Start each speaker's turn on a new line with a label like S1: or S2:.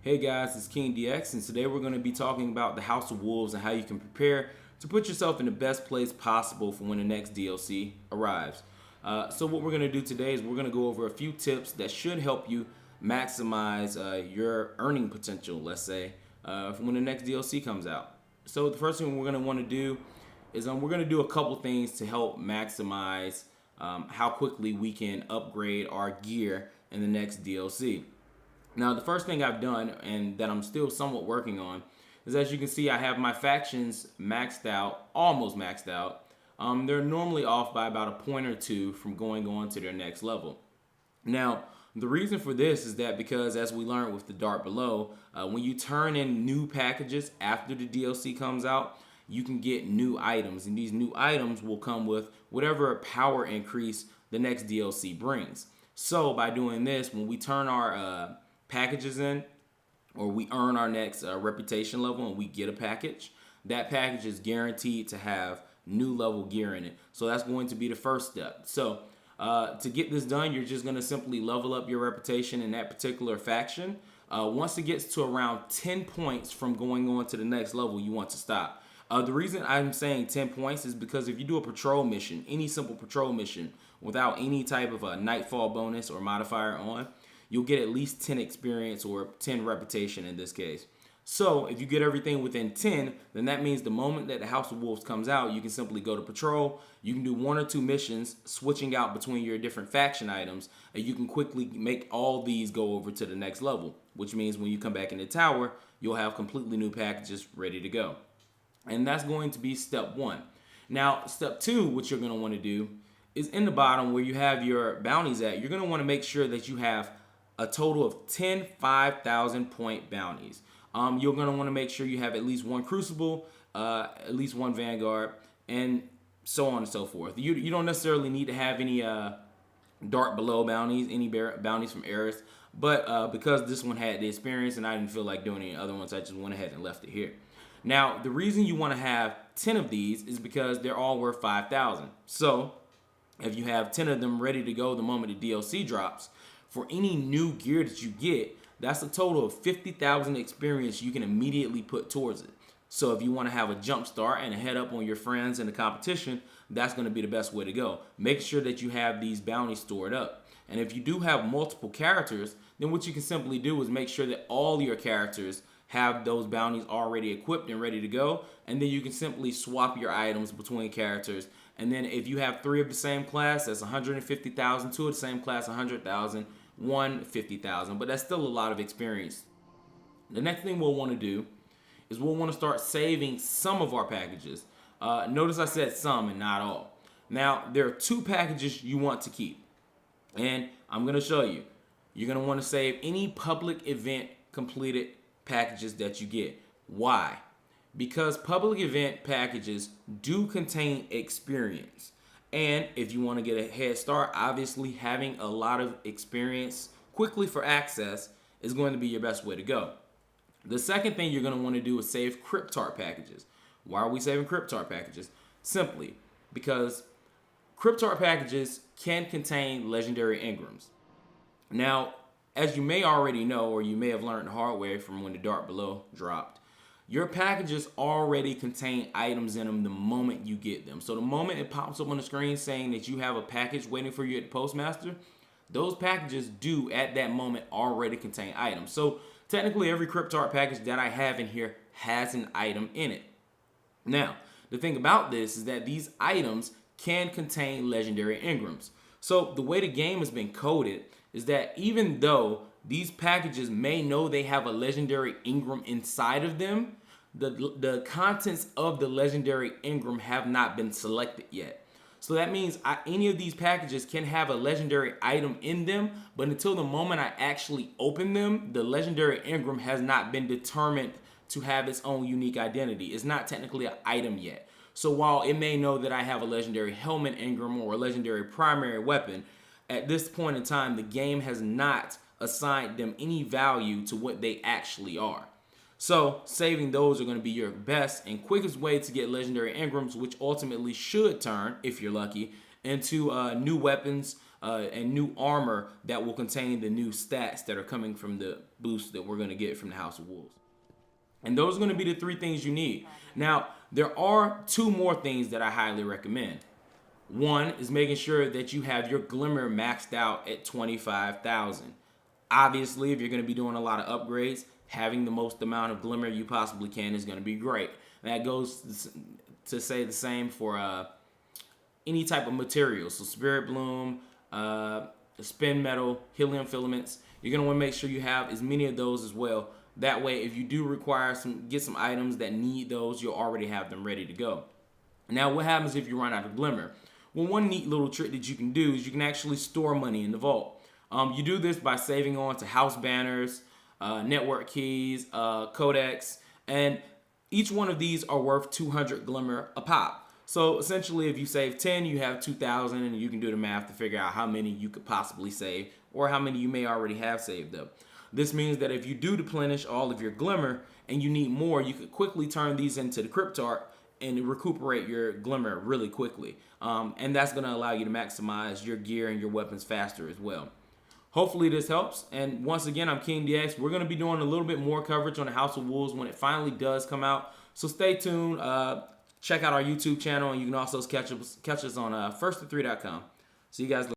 S1: Hey guys, it's King DX, and today we're going to be talking about the House of Wolves and how you can prepare to put yourself in the best place possible for when the next DLC arrives. So what we're going to do today is we're going to go over a few tips that should help you maximize your earning potential, let's say, for when the next DLC comes out. So the first thing we're going to want to do is we're going to do a couple things to help maximize how quickly we can upgrade our gear in the next DLC. Now, the first thing I've done, and that I'm still somewhat working on, is as you can see, I have my factions maxed out, almost maxed out. They're normally off by about a point or two from going on to their next level. Now, the reason for this is that because, as we learned with the dart below, when you turn in new packages after the DLC comes out, you can get new items, and these new items will come with whatever power increase the next DLC brings. So by doing this, when we turn our packages in, or we earn our next reputation level and we get a package, that package is guaranteed to have new level gear in it. So that's going to be the first step. So to get this done, you're just going to simply level up your reputation in that particular faction. Once it gets to around 10 points from going on to the next level, you want to stop. The reason I'm saying 10 points is because if you do a patrol mission, any simple patrol mission, without any type of a nightfall bonus or modifier on, you'll get at least 10 experience or 10 reputation in this case. So if you get everything within 10, then that means the moment that the House of Wolves comes out, you can simply go to patrol. You can do 1 or 2 missions, switching out between your different faction items, and you can quickly make all these go over to the next level, which means when you come back in the tower, you'll have completely new packages ready to go. And that's going to be step 1. Now, step 2, what you're going to want to do is in the bottom where you have your bounties at, you're going to want to make sure that you have a total of 10 5,000 point bounties. You're going to want to make sure you have at least 1 crucible, at least 1 vanguard, and so on and so forth. You don't necessarily need to have any dart below bounties, any bounties from Eris, but because this one had the experience and I didn't feel like doing any other ones, I just went ahead and left it here. Now, the reason you want to have 10 of these is because they're all worth 5,000. So if you have 10 of them ready to go the moment the DLC drops, for any new gear that you get, that's a total of 50,000 experience you can immediately put towards it. So if you want to have a jump start and a head up on your friends in the competition, that's going to be the best way to go. Make sure that you have these bounties stored up. And if you do have multiple characters, then what you can simply do is make sure that all your characters have those bounties already equipped and ready to go. And then you can simply swap your items between characters. And then if you have 3 of the same class, that's 150,000, 2 of the same class, 100,000, 150,000, but that's still a lot of experience. The next thing we'll want to do is we'll want to start saving some of our packages. Notice I said some and not all. Now, there are 2 packages you want to keep, and I'm going to show you. You're going to want to save any public event completed packages that you get. Why? Because public event packages do contain experience. And if you want to get a head start, obviously having a lot of experience quickly for access is going to be your best way to go. The second thing you're going to want to do is save Cryptarch packages. Why are we saving Cryptarch packages? Simply because Cryptarch packages can contain legendary engrams. Now, as you may already know, or you may have learned the hard way from when the dart below dropped, your packages already contain items in them the moment you get them. So the moment it pops up on the screen saying that you have a package waiting for you at the postmaster, those packages do at that moment already contain items. So technically every Cryptarch package that I have in here has an item in it. Now, the thing about this is that these items can contain legendary engrams. So the way the game has been coded is that even though these packages may know they have a legendary engram inside of them, the contents of the legendary engram have not been selected yet. So that means any of these packages can have a legendary item in them, but until the moment I actually open them, the legendary engram has not been determined to have its own unique identity. It's not technically an item yet. So while it may know that I have a legendary helmet engram or a legendary primary weapon, at this point in time, the game has not assigned them any value to what they actually are. So saving those are going to be your best and quickest way to get legendary engrams, which ultimately should turn, if you're lucky, into new weapons, and new armor that will contain the new stats that are coming from the boost that we're going to get from the House of Wolves. And those are going to be the 3 things you need. Now, there are 2 more things that I highly recommend. One is making sure that you have your Glimmer maxed out at 25,000. Obviously, if you're going to be doing a lot of upgrades, having the most amount of Glimmer you possibly can is going to be great. That goes to say the same for any type of material. So Spirit Bloom, Spin Metal, Helium Filaments. You're going to want to make sure you have as many of those as well. That way, if you do require get some items that need those, you'll already have them ready to go. Now, what happens if you run out of Glimmer? Well, one neat little trick that you can do is you can actually store money in the vault. You do this by saving on to house banners, network keys, Codex, and each one of these are worth 200 Glimmer a pop. So essentially, if you save 10, you have 2,000, and you can do the math to figure out how many you could possibly save or how many you may already have saved up. This means that if you do deplenish all of your Glimmer and you need more, you could quickly turn these into the Cryptarch and recuperate your Glimmer really quickly. And that's going to allow you to maximize your gear and your weapons faster as well. Hopefully this helps. And once again, I'm King DX. We're going to be doing a little bit more coverage on the House of Wolves when it finally does come out. So stay tuned. Check out our YouTube channel, and you can also catch us on first3.com. See you guys later.